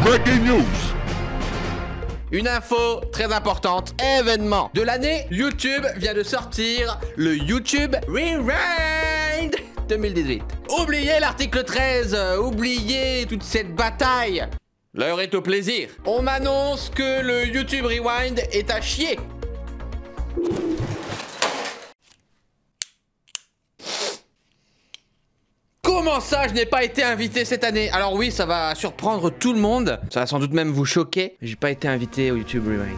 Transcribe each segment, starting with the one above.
Breaking news. Une info très importante, événement de l'année, YouTube vient de sortir le YouTube Rewind 2018. Oubliez l'article 13, oubliez toute cette bataille. L'heure est au plaisir. On m'annonce que le YouTube Rewind est à chier. Comment ça, je n'ai pas été invité cette année? Alors oui, ça va surprendre tout le monde. Ça va sans doute même vous choquer. J'ai pas été invité au YouTube Rewind.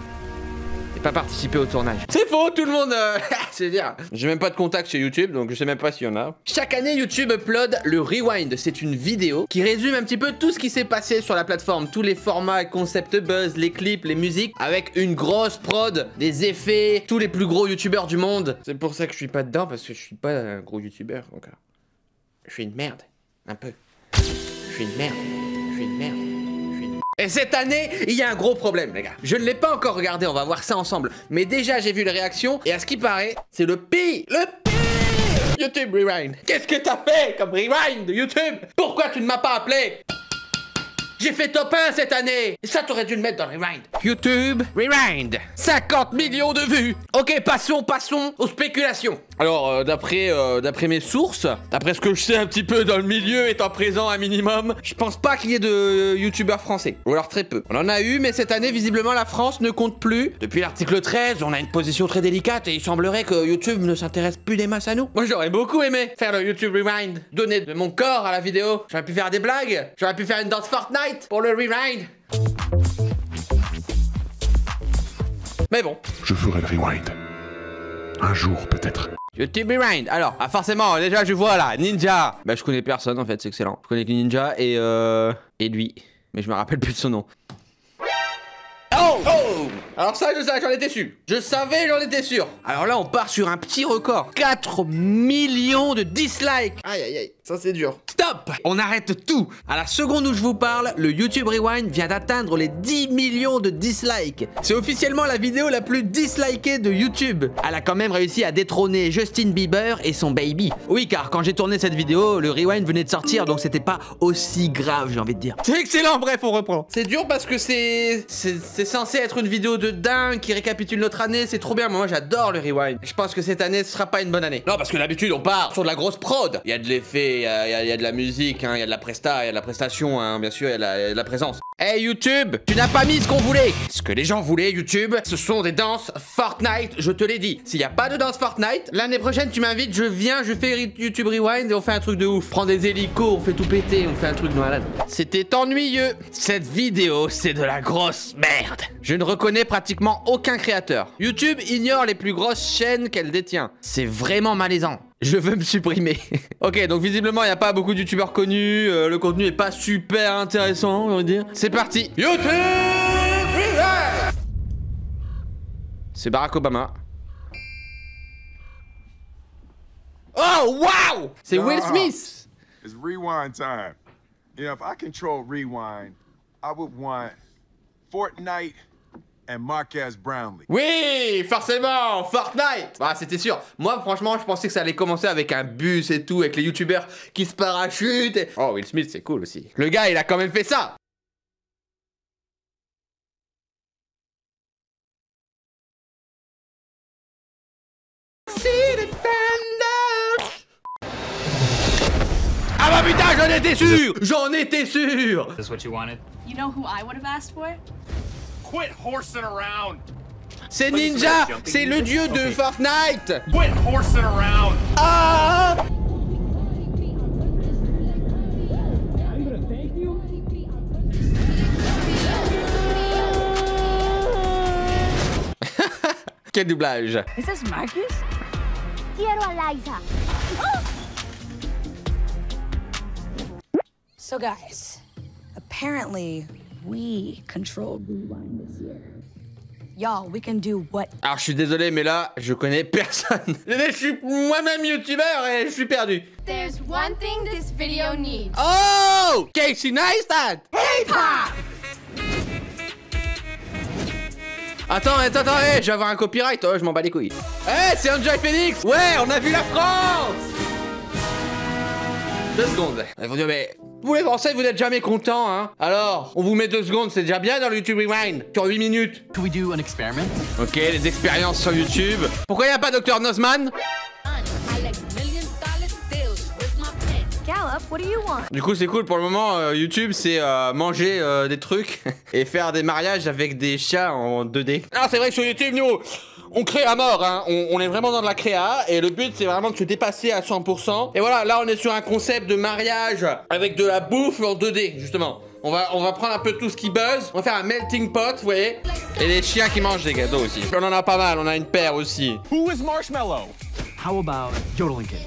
J'ai pas participé au tournage. C'est faux, tout le monde... c'est dire. J'ai même pas de contact chez YouTube, donc je sais même pas s'il y en a. Chaque année, YouTube upload le Rewind. C'est une vidéo qui résume un petit peu tout ce qui s'est passé sur la plateforme. Tous les formats, concepts buzz, les clips, les musiques. Avec une grosse prod, des effets, tous les plus gros YouTubeurs du monde. C'est pour ça que je suis pas dedans, parce que je suis pas un gros YouTubeur encore. Je suis une merde, un peu. Je suis une merde, je suis une merde, je suis une... Et cette année, il y a un gros problème, les gars. Je ne l'ai pas encore regardé, on va voir ça ensemble. Mais déjà, j'ai vu les réactions, et à ce qui paraît, c'est le pire YouTube Rewind. Qu'est-ce que t'as fait comme Rewind de YouTube? Pourquoi tu ne m'as pas appelé? J'ai fait top 1 cette année. Et ça, t'aurais dû le mettre dans le Rewind. YouTube Rewind. 50 millions de vues. Ok, passons aux spéculations. Alors, d'après mes sources, d'après ce que je sais un petit peu dans le milieu, étant présent un minimum, je pense pas qu'il y ait de youtubeurs français. Ou alors très peu. On en a eu, mais cette année, visiblement, la France ne compte plus. Depuis l'article 13, on a une position très délicate et il semblerait que YouTube ne s'intéresse plus des masses à nous. Moi, j'aurais beaucoup aimé faire le YouTube Rewind. Donner de mon corps à la vidéo. J'aurais pu faire des blagues. J'aurais pu faire une danse Fortnite pour le Rewind. Mais bon. Je ferai le rewind. Un jour, peut-être. YouTube Rewind. Alors, forcément, déjà, je vois là, Ninja. Bah, je connais personne en fait, c'est excellent. Je connais que Ninja et lui. Mais je me rappelle plus de son nom. Oh! Alors ça, j'en étais sûr. Je savais, j'en étais sûr. Alors là, on part sur un petit record. 4 millions de dislikes. Aïe, aïe, aïe. Ça, c'est dur. Stop! On arrête tout. À la seconde où je vous parle, le YouTube Rewind vient d'atteindre les 10 millions de dislikes. C'est officiellement la vidéo la plus dislikée de YouTube. Elle a quand même réussi à détrôner Justin Bieber et son baby. Oui, car quand j'ai tourné cette vidéo, le Rewind venait de sortir, donc c'était pas aussi grave, j'ai envie de dire. C'est excellent, bref, on reprend. C'est dur parce que c'est censé être une vidéo de dingue qui récapitule notre année, c'est trop bien. Moi, j'adore le Rewind. Je pense que cette année, ce sera pas une bonne année. Non, parce que d'habitude, on part sur de la grosse prod. Il y a de l'effet. Il y a de la musique, hein, il y a de la presta, il y a de la prestation, hein, bien sûr, il y a de la présence. Hey YouTube, tu n'as pas mis ce qu'on voulait. Ce que les gens voulaient, YouTube, ce sont des danses Fortnite, je te l'ai dit. S'il n'y a pas de danse Fortnite, l'année prochaine tu m'invites, je viens, je fais YouTube Rewind et on fait un truc de ouf. Prends des hélicos, on fait tout péter, on fait un truc de malade. C'était ennuyeux. Cette vidéo, c'est de la grosse merde. Je ne reconnais pratiquement aucun créateur. YouTube ignore les plus grosses chaînes qu'elle détient. C'est vraiment malaisant. Je veux me supprimer. Ok, donc visiblement, il n'y a pas beaucoup de youtubeurs connus. Le contenu est pas super intéressant, on va dire. C'est parti. YouTube Rewind. C'est Barack Obama. Oh, wow. C'est Will Smith. It's rewind time. You know, if I control rewind, I would want Fortnite and Marquez Brownlee. Oui, forcément, Fortnite. Bah, c'était sûr. Moi, franchement, je pensais que ça allait commencer avec un bus et tout, avec les youtubeurs qui se parachutent. Et... Oh, Will Smith, c'est cool aussi. Le gars, il a quand même fait ça. Ah bah putain, j'en étais sûr. J'en étais sûr. Is this what you wanted? You know who I would have asked for? Quit horsing around! C'est Ninja. C'est le dieu de Fortnite. Quit horsing around! Ah. Quel doublage. Is this Marcus? Quiero a Liza. So guys, apparently we control Rewind this year. Y'all, we can do what? Alors je suis désolé, mais là, je connais personne. Je suis moi-même youtubeur et je suis perdu. There's one thing this video needs. Oh, Casey Neistat. Hip-hop! Attends, hey, je vais avoir un copyright, oh, je m'en bats les couilles. Eh, c'est Enjoy Phoenix. Ouais, on a vu la France. 2 secondes. Ils vont dire, mais Vous les Français, vous n'êtes jamais contents, hein. Alors, on vous met 2 secondes, c'est déjà bien dans le YouTube Rewind. Sur 8 minutes. Could we do an experiment? Ok, les expériences sur YouTube. Pourquoi il n'y a pas Dr Nozman? Gallup, what do you want? Du coup, c'est cool pour le moment. YouTube, c'est manger des trucs et faire des mariages avec des chats en 2D. Alors, c'est vrai que sur YouTube, nous, on crée à mort, hein. On est vraiment dans de la créa et le but, c'est vraiment de se dépasser à 100%. Et voilà, là, on est sur un concept de mariage avec de la bouffe en 2D, justement. On va prendre un peu tout ce qui buzz. On va faire un melting pot, vous voyez. Et les chiens qui mangent des gâteaux aussi. On en a pas mal, on a une paire aussi. Who is Marshmallow? How about Yodeling Kid?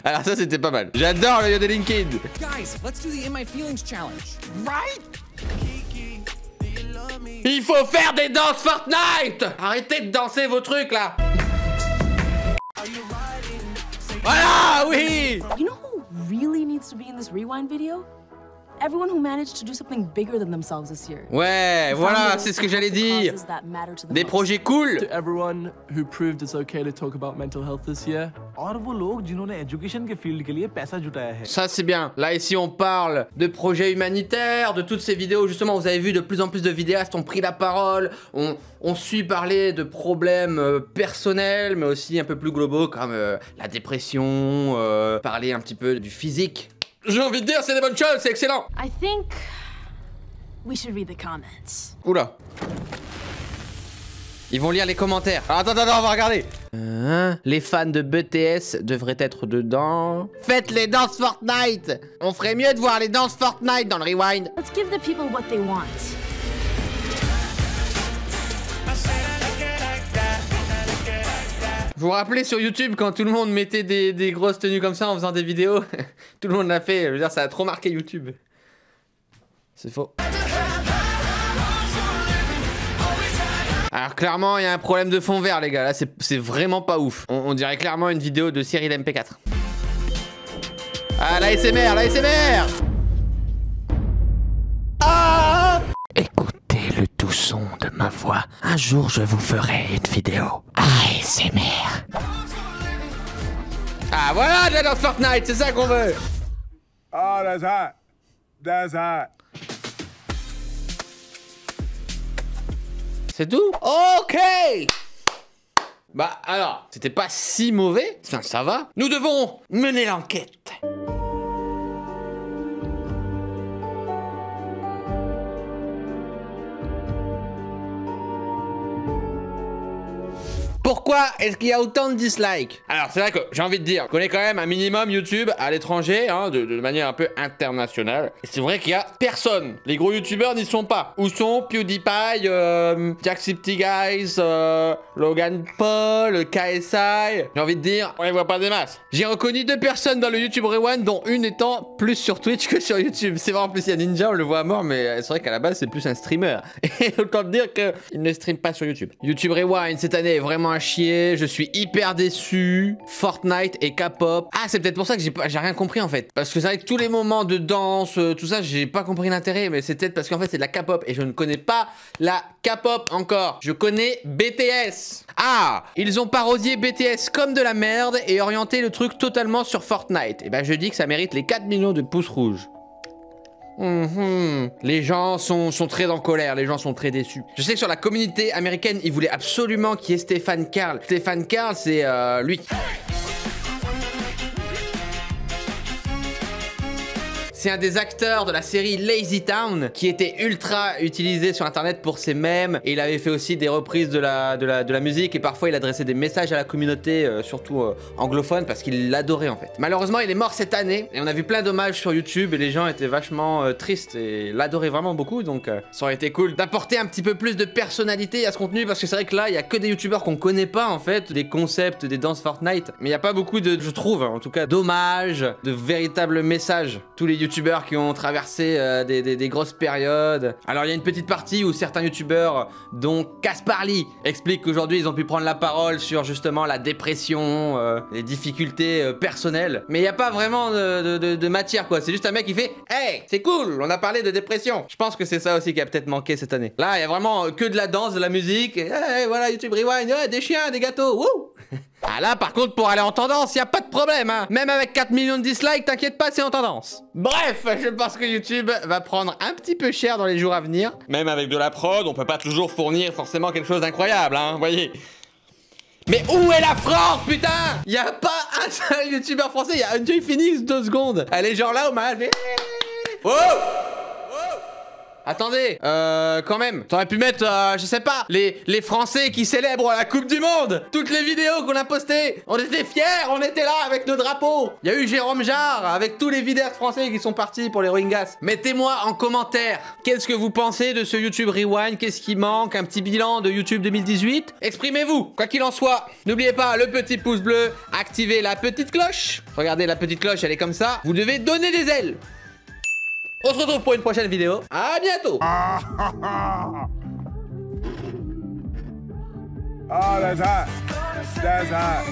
Alors ça, c'était pas mal. J'adore le Yodeling Kid. Guys, let's do the In My Feelings challenge. Right? Il faut faire des danses Fortnite. Arrêtez de danser vos trucs, là. Voilà, oui. You know who really needs to be in this rewind video? Everyone who managed to do something bigger than themselves this year. Ouais, voilà, c'est ce que j'allais dire. Des projets cool. To everyone who proved it's okay to talk about mental health this year. और वो लोग जिन्होंने एजुकेशन के फील्ड के लिए पैसा जुटाया है. Ça c'est bien. Là ici on parle de projets humanitaires, de toutes ces vidéos justement. Vous avez vu de plus en plus de vidéastes ont pris la parole. On suit parler de problèmes personnels, mais aussi un peu plus globaux comme la dépression, parler un petit peu du physique. J'ai envie de dire, c'est des bonnes choses, c'est excellent. I think we should read the comments. Oula. Ils vont lire les commentaires. Alors, attends, on va regarder. Les fans de BTS devraient être dedans. Faites les danses Fortnite. On ferait mieux de voir les danses Fortnite dans le Rewind. Let's give the people what they want. Vous vous rappelez sur YouTube quand tout le monde mettait des grosses tenues comme ça en faisant des vidéos? Tout le monde l'a fait, je veux dire, ça a trop marqué YouTube. C'est faux. Alors clairement, il y a un problème de fond vert, les gars. Là, c'est vraiment pas ouf. On dirait clairement une vidéo de Cyril MP4. Ah, l'ASMR. Ah! Écoutez le doux son de ma voix. Un jour, je vous ferai une vidéo ASMR. Ah, voilà, de la danse Fortnite, c'est ça qu'on veut. Oh, that's hot. That's hot. C'est tout? Ok! Bah alors, c'était pas si mauvais. Enfin, ça va. Nous devons mener l'enquête. Pourquoi est-ce qu'il y a autant de dislikes? Alors c'est vrai que j'ai envie de dire, je connais quand même un minimum YouTube à l'étranger, hein, de manière un peu internationale. Et c'est vrai qu'il y a personne. Les gros youtubeurs n'y sont pas. Où sont PewDiePie, Jacksepticeye, Logan Paul, KSI? J'ai envie de dire, on les voit pas des masses. J'ai reconnu 2 personnes dans le YouTube Rewind, dont une étant plus sur Twitch que sur YouTube. C'est vrai, en plus il y a Ninja, on le voit à mort, mais c'est vrai qu'à la base c'est plus un streamer. Et autant dire qu'il ne stream pas sur YouTube. YouTube Rewind cette année est vraiment à chier, je suis hyper déçu. Fortnite et K-pop. Ah, c'est peut-être pour ça que j'ai rien compris en fait. Parce que c'est vrai que tous les moments de danse, tout ça, j'ai pas compris l'intérêt. Mais c'est peut-être parce qu'en fait c'est de la K-pop et je ne connais pas la K-pop encore. Je connais BTS. Ah, ils ont parodié BTS comme de la merde et orienté le truc totalement sur Fortnite. Et ben je dis que ça mérite les 4 millions de pouces rouges. Les gens sont très en colère, les gens sont très déçus. Je sais que sur la communauté américaine, ils voulaient absolument qu'il y ait Stéphane Carl. Stéphane Carl, c'est lui. C'est un des acteurs de la série Lazy Town qui était ultra utilisé sur internet pour ses mèmes et il avait fait aussi des reprises de la musique et parfois il adressait des messages à la communauté, surtout anglophone, parce qu'il l'adorait en fait. Malheureusement il est mort cette année et on a vu plein d'hommages sur YouTube et les gens étaient vachement tristes et l'adoraient vraiment beaucoup, donc ça aurait été cool d'apporter un petit peu plus de personnalité à ce contenu, parce que c'est vrai que là il y a que des youtubeurs qu'on connaît pas en fait, des concepts, des danses Fortnite, mais il n'y a pas beaucoup de, je trouve en tout cas, d'hommages, de véritables messages. Tous les youtubeurs qui ont traversé des grosses périodes. Alors il y a une petite partie où certains youtubeurs, dont Kasparly, expliquent qu'aujourd'hui ils ont pu prendre la parole sur justement la dépression, les difficultés personnelles. Mais il n'y a pas vraiment de matière quoi. C'est juste un mec qui fait « Hey, c'est cool, on a parlé de dépression ». Je pense que c'est ça aussi qui a peut-être manqué cette année. Là il y a vraiment que de la danse, de la musique. Et hey, voilà YouTube Rewind, ouais, des chiens, des gâteaux, wouh. Ah là, par contre, pour aller en tendance, y a pas de problème, hein. Même avec 4 millions de dislikes, t'inquiète pas, c'est en tendance. Bref, je pense que YouTube va prendre un petit peu cher dans les jours à venir. Même avec de la prod, on peut pas toujours fournir forcément quelque chose d'incroyable, hein, vous voyez. Mais où est la France, putain? Y a pas un seul youtubeur français, y a Enjoy Phoenix 2 secondes. Elle est genre là, au mal. Oh! Attendez, quand même, t'aurais pu mettre, je sais pas, les Français qui célèbrent la Coupe du Monde. Toutes les vidéos qu'on a postées, on était fiers, on était là avec nos drapeaux. Il y a eu Jérôme Jarre avec tous les vidéastes français qui sont partis pour les Rohingyas. Mettez-moi en commentaire, qu'est-ce que vous pensez de ce YouTube Rewind? Qu'est-ce qui manque? Un petit bilan de YouTube 2018? Exprimez-vous. Quoi qu'il en soit, n'oubliez pas le petit pouce bleu, activez la petite cloche. Regardez, la petite cloche, elle est comme ça. Vous devez donner des ailes. On se retrouve pour une prochaine vidéo. À bientôt. Oh, that's hot. That's hot.